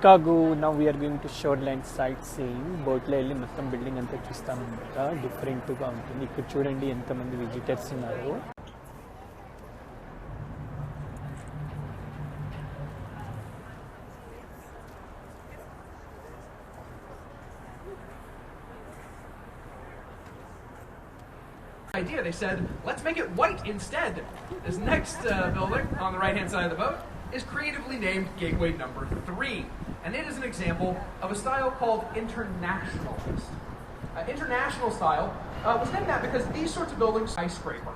Chicago. Now we are going to Shoreline Sightseeing. బోట్లో వెళ్ళి మొత్తం బిల్డింగ్ అంతా చూస్తామన్నమాట. డిఫరెంట్గా ఉంటుంది. ఇక్కడ చూడండి ఎంతమంది విజిటర్స్ ఉన్నారు. Idea. They said, let's make it white instead. This next building on the right-hand side of the boat is creatively named Gateway Number 3, and it is an example of a style called internationalist. International style was named that because these sorts of buildings, skyscraper,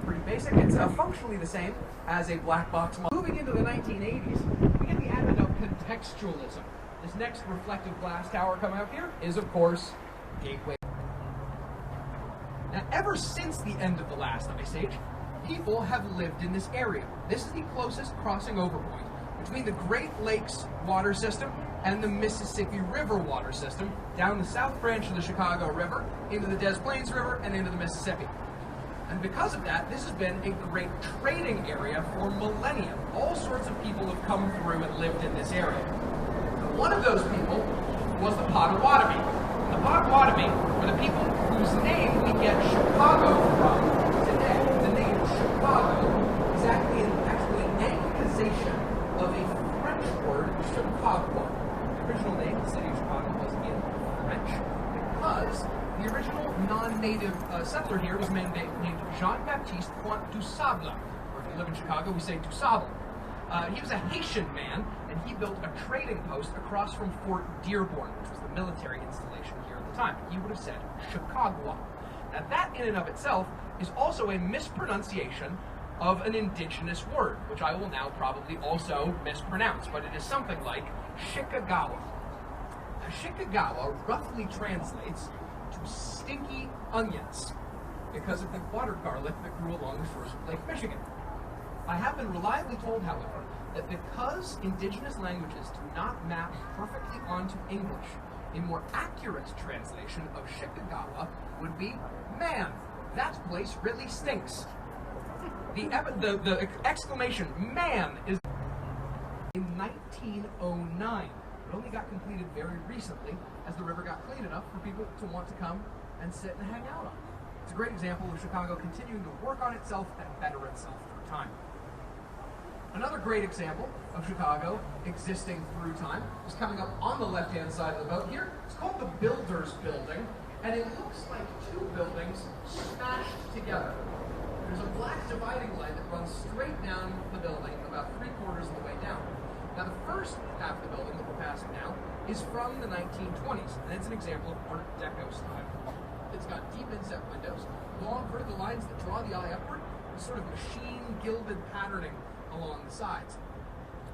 pretty basic. It's functionally the same as a black box model. Moving into the 1980s, we get the advent of contextualism. This next reflective glass tower coming up here is, of course, Gateway. Now, ever since the end of the last ice age, people have lived in this area. This is the closest crossing over point between the Great Lakes water system and the Mississippi River water system down the south branch of the Chicago River into the Des Plaines River and into the Mississippi. And because of that, this has been a great trading area for millennia. All sorts of people have come through and lived in this area. One of those people was the Potawatomi. The Potawatomi were the people whose name we get Chicago from today. The name Chicago is actually an anglicization of a French word, Chicago. The original name of the city of Chicago was in French because the original non-native settler here was named Jean-Baptiste Pointe du Sable. Or if you live in Chicago, we say du Sable. He was a Haitian man, and he built a trading post across from Fort Dearborn, which was the military installation here at the time. He would have said Chicago. Now that in and of itself is also a mispronunciation of an indigenous word, which I will now probably also mispronounce, but it is something like Shikagawa. Now Shikagawa roughly translates to stinky onions because of the water garlic that grew along the shores of Lake Michigan. I have been reliably told, however, that because indigenous languages do not map perfectly onto English, a more accurate translation of Shikagawa would be, man, that place really stinks. The exclamation, man, is in 1909. It only got completed very recently as the river got clean enough for people to want to come and sit and hang out on. It's a great example of Chicago continuing to work on itself and better itself through time. Another great example of Chicago existing through time is coming up on the left-hand side of the boat here. It's called the Builders Building, and it looks like two buildings smashed together. There's a black dividing line that runs straight down the building about 3/4 of the way down. Now the first half of the building that we're passing now is from the 1920s, and it's an example of Art Deco style. It's got deep inset windows, long vertical lines that draw the eye upward, and sort of machine gilded patterning along the sides.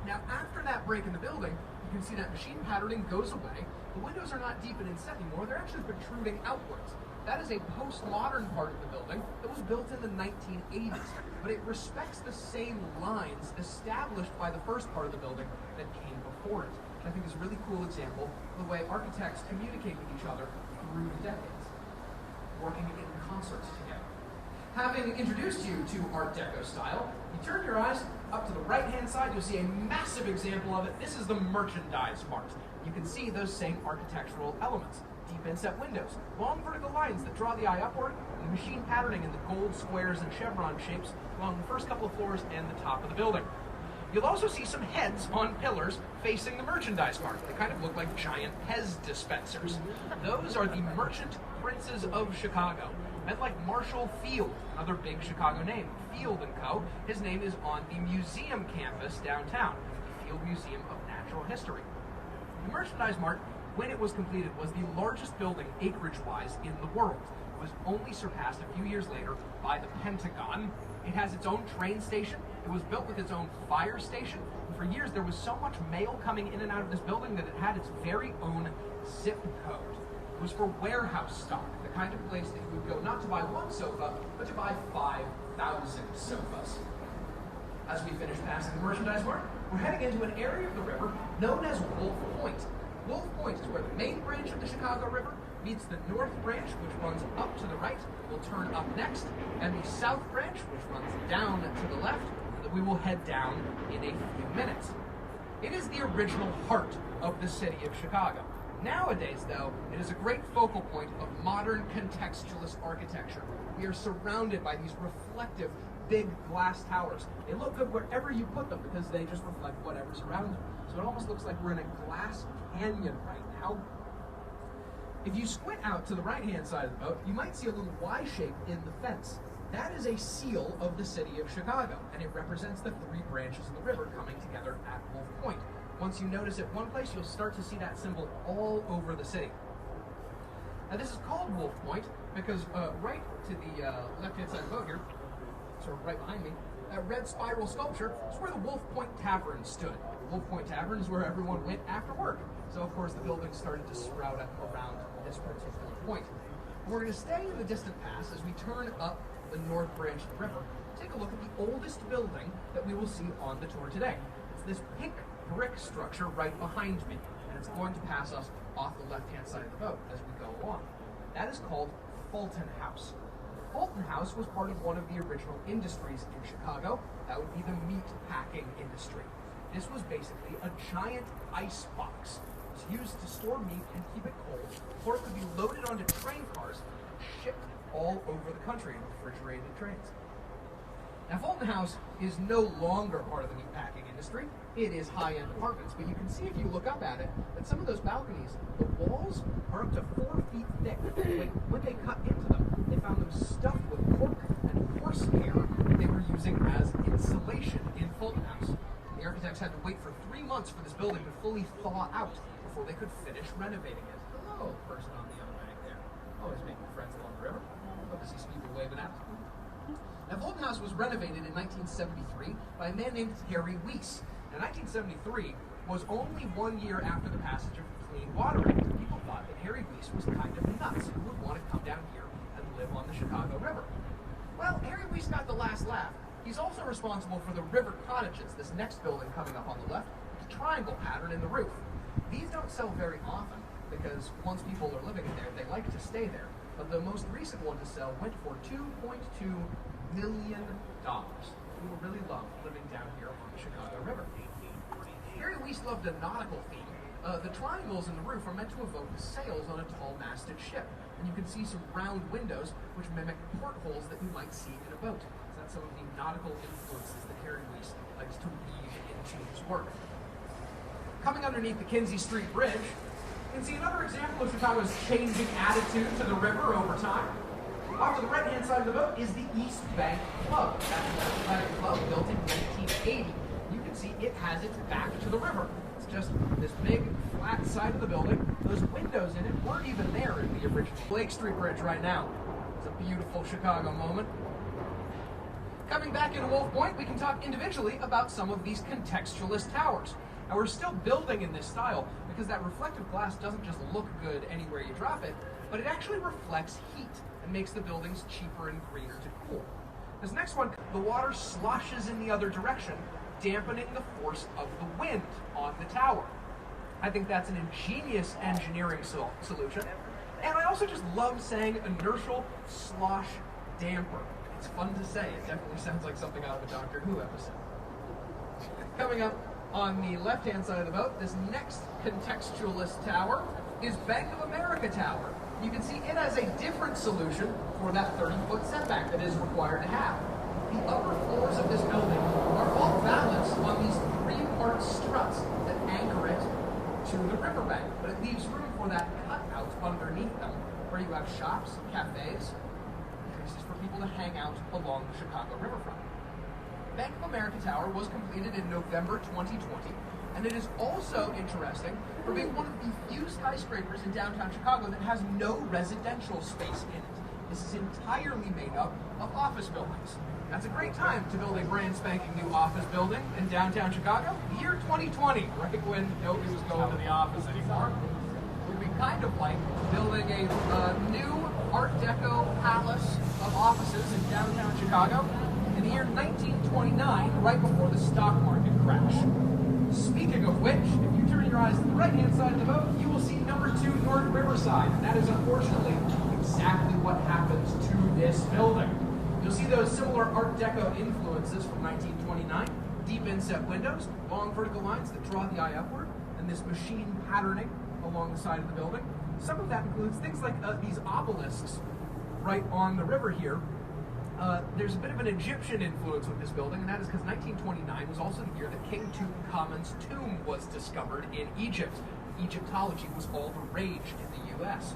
Now after that break in the building, you can see that machine patterning goes away. The windows are not deep and inset anymore, they're actually protruding outwards. That is a postmodern part of the building that was built in the 1980s, but it respects the same lines established by the first part of the building that came before it. And I think it's a really cool example of the way architects communicate with each other through the decades, working in concert together. Having introduced you to Art Deco style, you turn your eyes up to the right-hand side, you'll see a massive example of it. This is the merchandise mart. You can see those same architectural elements. Deep inset windows, long vertical lines that draw the eye upward, and machine patterning in the gold squares and chevron shapes along the first couple of floors and the top of the building. You'll also see some heads on pillars facing the merchandise mart. They kind of look like giant Pez dispensers. Those are the merchant princes of Chicago. Men like Marshall Field, another big Chicago name, Field & Co. His name is on the museum campus downtown, the Field Museum of Natural History. The merchandise mart, when it was completed, was the largest building acreage-wise in the world. It was only surpassed a few years later by the Pentagon. It has its own train station. It was built with its own fire station. And for years, there was so much mail coming in and out of this building that it had its very own zip code. It was for warehouse stock, the kind of place that you would go not to buy one sofa, but to buy 5,000 sofas. As we finish passing the merchandise mart, we're heading into an area of the river known as Wolf Point. Wolf Point is where the main branch of the Chicago River meets the north branch, which runs up to the right, will turn up next, and the south branch, which runs down to the left, that we will head down in a few minutes. It is the original heart of the city of Chicago. Nowadays, though, it is a great focal point of modern contextualist architecture. We are surrounded by these reflective, big glass towers. They look good wherever you put them because they just reflect whatever's around them. So it almost looks like we're in a glass canyon right now. If you squint out to the right-hand side of the boat, you might see a little Y shape in the fence. That is a seal of the city of Chicago, and it represents the three branches of the river coming together at Wolf Point. Once you notice it one place, you'll start to see that symbol all over the city. Now this is called Wolf Point because right to the left-hand side of the boat here, sort of right behind me, that red spiral sculpture is where the Wolf Point Tavern stood. The Wolf Point Tavern is where everyone went after work. So of course the buildings started to sprout up around this particular point. We're going to stay in the distant past as we turn up the north branch of the river. Take a look at the oldest building that we will see on the tour today. It's this pink brick structure right behind me, and it's going to pass us off the left-hand side of the boat as we go along. That is called Fulton House. Fulton House was part of one of the original industries in Chicago. That would be the meat packing industry. This was basically a giant ice box. It was used to store meat and keep it cold, or it could be loaded onto train cars and shipped all over the country in refrigerated trains. Now, Fulton House is no longer part of the meatpacking industry. It is high-end apartments, but you can see if you look up at it that some of those balconies, the walls are up to 4 feet thick. When they cut into them, they found them stuffed with pork and horsehair that they were using as insulation in Fulton House. The architects had to wait for 3 months for this building to fully thaw out before they could finish renovating it. Hello, person on the other bank there. Always making friends along the river. Love to see some people waving at. Now, Fulton House was renovated in 1973 by a man named Harry Weiss. Now, 1973 was only 1 year after the passage of the Clean Water Act. People thought that Harry Weiss was kind of nuts and would want to come down here and live on the Chicago River. Well, Harry Weiss got the last laugh. He's also responsible for the river cottages, this next building coming up on the left, with the triangle pattern in the roof. These don't sell very often because once people are living in there, they like to stay there. But the most recent one to sell went for $2.2 million. People really love living down here on the Chicago River. Harry Weiss loved a nautical theme. The triangles in the roof are meant to evoke the sails on a tall-masted ship. And you can see some round windows which mimic portholes that you might see in a boat. So that's some of the nautical influences that Harry Weiss likes to weave into his work. Coming underneath the Kinzie Street Bridge, you can see another example of Chicago's changing attitude to the river over time. Off to the right-hand side of the boat is the East Bank Club. That's an athletic club built in 1980. You can see it has its back to the river. It's just this big, flat side of the building. Those windows in it weren't even there in the original Lake Street Bridge right now. It's a beautiful Chicago moment. Coming back into Wolf Point, we can talk individually about some of these contextualist towers. Now, we're still building in this style because that reflective glass doesn't just look good anywhere you drop it, but it actually reflects heat and makes the buildings cheaper and greener to cool. This next one, the water sloshes in the other direction, dampening the force of the wind on the tower. I think that's an ingenious engineering solution. And I also just love saying inertial slosh damper. It's fun to say. It definitely sounds like something out of a Doctor Who episode. Coming up on the left-hand side of the boat, this next contextualist tower is Bank of America Tower. You can see it has a different solution for that 30-foot setback that is required to have. The upper floors of this building are all balanced on these 3-part struts that anchor it to the riverbank, but it leaves room for that cutout underneath them where you have shops, cafes, places for people to hang out along the Chicago riverfront. Bank of America Tower was completed in November 2020, and it is also interesting for being one of the few skyscrapers in downtown Chicago that has no residential space in it. This is entirely made up of office buildings. That's a great time to build a brand spanking new office building in downtown Chicago. The year 2020, right when nobody was going to the office anymore. It would be kind of like building a new Art Deco palace of offices in downtown Chicago in the year 1929, right before the stock market crash. Speaking of which, if you turn your eyes to the right-hand side of the boat, you will see number 2 North Riverside. And that is unfortunately exactly what happens to this building. You'll see those similar Art Deco influences from 1929. deep inset windows, long vertical lines that draw the eye upward, and this machine patterning along the side of the building. Some of that includes things like these obelisks right on the river here. There's a bit of an Egyptian influence with this building, and that is because 1929 was also the year that King Tutankhamun's tomb was discovered in Egypt. Egyptology was all the rage in the U.S.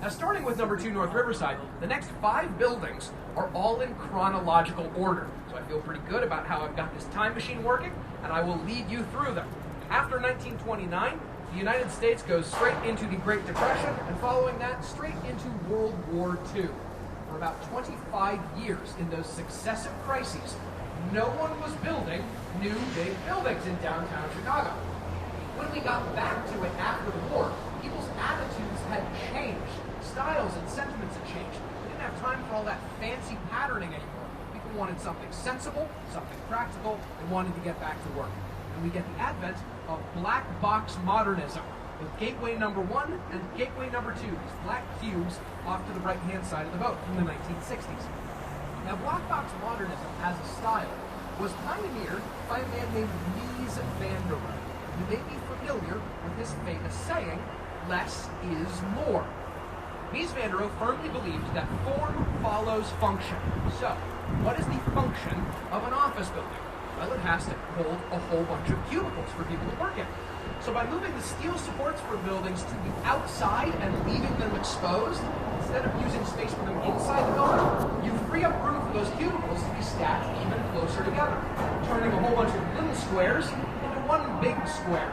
Now, starting with number 2 North Riverside, the next 5 buildings are all in chronological order. So I feel pretty good about how I've got this time machine working, and I will lead you through them. After 1929, the United States goes straight into the Great Depression, and following that, straight into World War II. For about 25 years in those successive crises, no one was building new big buildings in downtown Chicago. When we got back to it after the war, people's attitudes had changed. Styles and sentiments had changed. We didn't have time for all that fancy patterning anymore. People wanted something sensible, something practical, and wanted to get back to work. And we get the advent of black box modernism, with gateway number 1 and gateway number 2, these black cubes off to the right-hand side of the boat in the 1960s. Now, black box modernism as a style was pioneered by a man named Mies van der Rohe. You may be familiar with his famous saying, "Less is more." Mies van der Rohe firmly believed that form follows function. So, what is the function of an office building? Well, it has to hold a whole bunch of cubicles for people to work in. So by moving the steel supports for buildings to the outside and leaving them exposed, instead of using space for them inside the building, you free up room for those cubicles to be stacked even closer together, turning a whole bunch of little squares into one big square.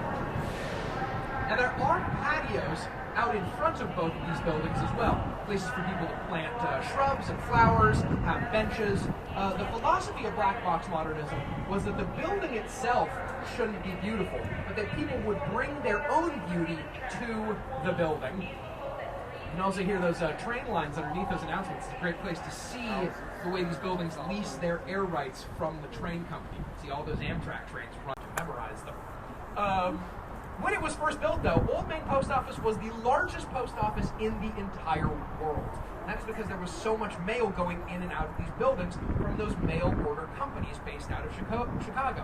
Now there are patios out in front of both of these buildings as well. Places for people to plant shrubs and flowers, have benches. The philosophy of black box modernism was that the building itself shouldn't be beautiful, but that people would bring their own beauty to the building. You can also hear those train lines underneath those announcements. It's a great place to see the way these buildings lease their air rights from the train company. See all those Amtrak trains run to memorize them. When it was first built, though, Old Main Post Office was the largest post office in the entire world. And that's because there was so much mail going in and out of these buildings from those mail order companies based out of Chicago.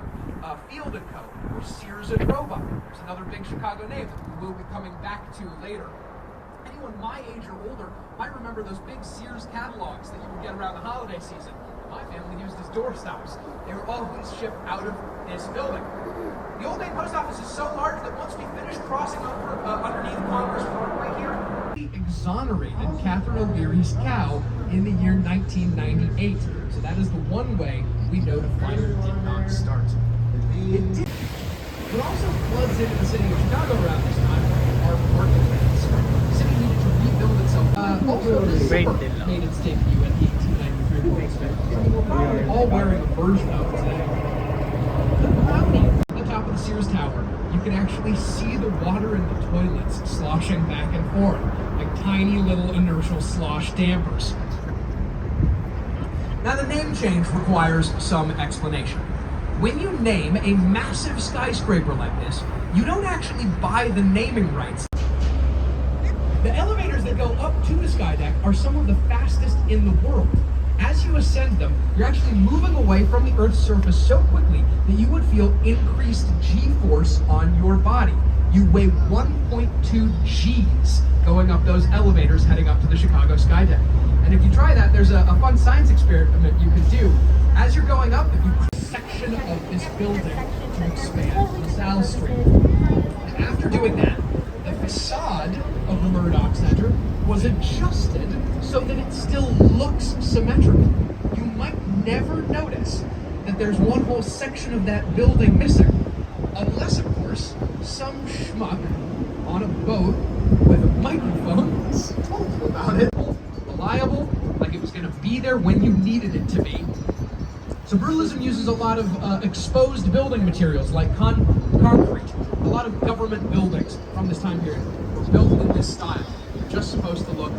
Field & Co., or Sears and Roebuck. There's another big Chicago name that we'll be coming back to later. Anyone my age or older might remember those big Sears catalogs that you would get around the holiday season. My family used as doorstops. They were always shipped out of this building. The Old Main Post Office is so large that once we finish crossing over underneath Congress Park right here, we exonerated Catherine O'Leary's cow in the year 1998. So that is the one way we know the fire did not start. It did. What also floods into the city of Chicago around this time are parking lots. The city needed to rebuild itself. Also, the Super made its debut at the 1893 World's Fair. We're probably all wearing a version of it today. At the top of the Sears Tower, you can actually see the water in the toilets sloshing back and forth, like tiny little inertial slosh dampers. Now, the name change requires some explanation. When you name a massive skyscraper like this, you don't actually buy the naming rights. The elevators that go up to the skydeck are some of the fastest in the world. As you ascend them, you're actually moving away from the Earth's surface so quickly that you would feel increased G-force on your body. You weigh 1.2 Gs going up those elevators heading up to the Chicago skydeck. And if you try that, there's a fun science experiment you can do. As you're going up, if you section of this building to expand LaSalle Street. And after doing that, the facade of the Murdoch Center was adjusted so that it still looks symmetrical. You might never notice that there's one whole section of that building missing, unless, of course, some schmuck on a boat with a microphone told you about it. Reliable, like it was going to be there when you needed it to be. So brutalism uses a lot of exposed building materials like concrete. A lot of government buildings from this time period were built in this style. They're just supposed to look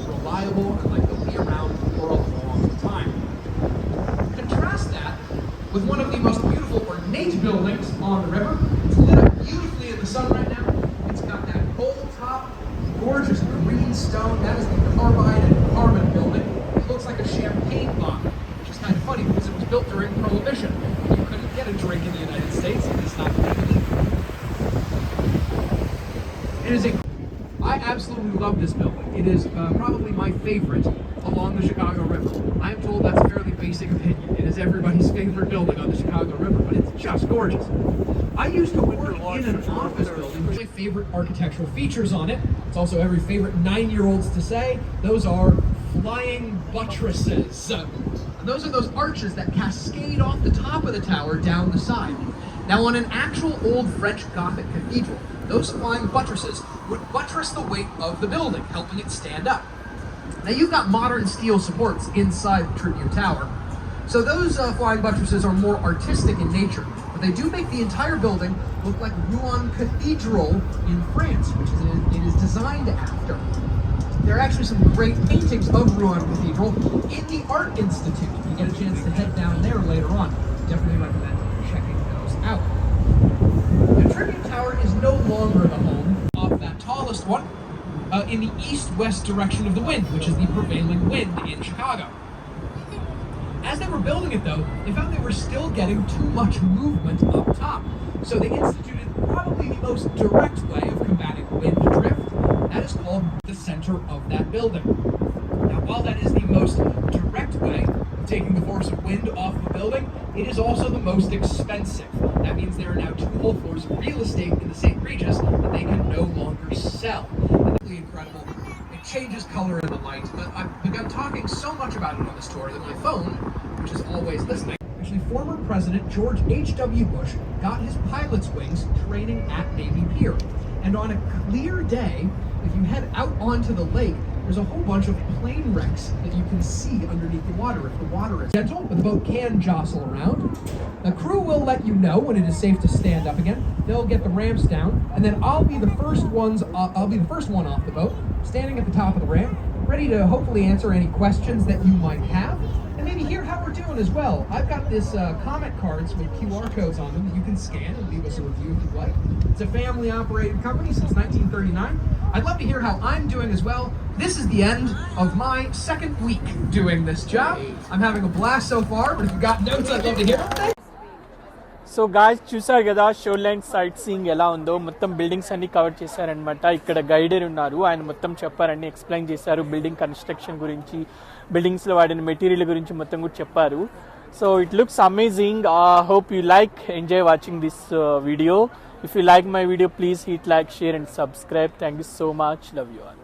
reliable and like they'll be around for a long time. Contrast that with one of the most beautiful ornate buildings on the river. It's lit up beautifully in the sun right now. It's got that bowl top, gorgeous green stone. That is the carbide and carbon building. It looks like a champagne bottle, which is kind of funny because it was built during Prohibition. You couldn't get is I absolutely love this building. It is probably my favorite along the Chicago River. I am told that's a fairly basic opinion. It is everybody's favorite building on the Chicago River, but it's just gorgeous. I used to work in an office building. My favorite architectural features on it, it's also every favorite 9-year-olds to say, those are flying buttresses. And those are those arches that cascade off the top of the tower down the side. Now, on an actual old French Gothic cathedral, those flying buttresses would buttress the weight of the building, helping it stand up. Now, you've got modern steel supports inside the Tribune Tower, so those flying buttresses are more artistic in nature, but they do make the entire building look like Rouen Cathedral in France, which it is designed after. There are actually some great paintings of Rouen Cathedral in the Art Institute. If you get a chance to head down there later on, definitely recommend checking those out. The Tribune Tower is no longer the home of that tallest one in the east-west direction of the wind, which is the prevailing wind in Chicago. As they were building it, though, they found they were still getting too much movement up top. So they instituted probably the most direct way of combating wind drift. That is called the center of that building. Now, while that is the most direct way of taking the force of wind off of a building, it is also the most expensive. That means there are now 2 whole floors of real estate in the St. Regis that they can no longer sell. And that's really incredible. It changes color in the light, but I've begun talking so much about it on this tour that my phone, which is always listening. Actually, former President George H.W. Bush got his pilot's wings training at Navy Pier. And on a clear day, if you head out onto the lake, there's a whole bunch of plane wrecks that you can see underneath the water if the water is gentle, but the boat can jostle around. The crew will let you know when it is safe to stand up again. They'll get the ramps down, and then I'll be the first one off the boat, standing at the top of the ramp, ready to hopefully answer any questions that you might have, and maybe hear how we're doing as well. I've got this comment cards with QR codes on them that you can scan and leave us a review if you'd like. It's a family-operated company since 1939. I'd love to hear how I'm doing as well. This is the end of my second week doing this job. I'm having a blast so far, but if you've got notes, I'd love to hear them. So guys చూసారు కదా షోర్లైన్ sight seeing ఎలా ఉందో. మొత్తం buildings అన్ని cover చేశారనమాట. ఇక్కడ guider ఉన్నారు, ఆయన మొత్తం చెప్పారని ఎక్స్ప్లెయిన్ చేశారు. బిల్డింగ్ కన్స్ట్రక్షన్ గురించి, బిల్డింగ్స్లో వాడిన మెటీరియల్ గురించి మొత్తం కూడా చెప్పారు. So it looks amazing. Hope you like enjoy watching this video. If you like my video, please hit like, share and subscribe. Thank you so much. Love you all.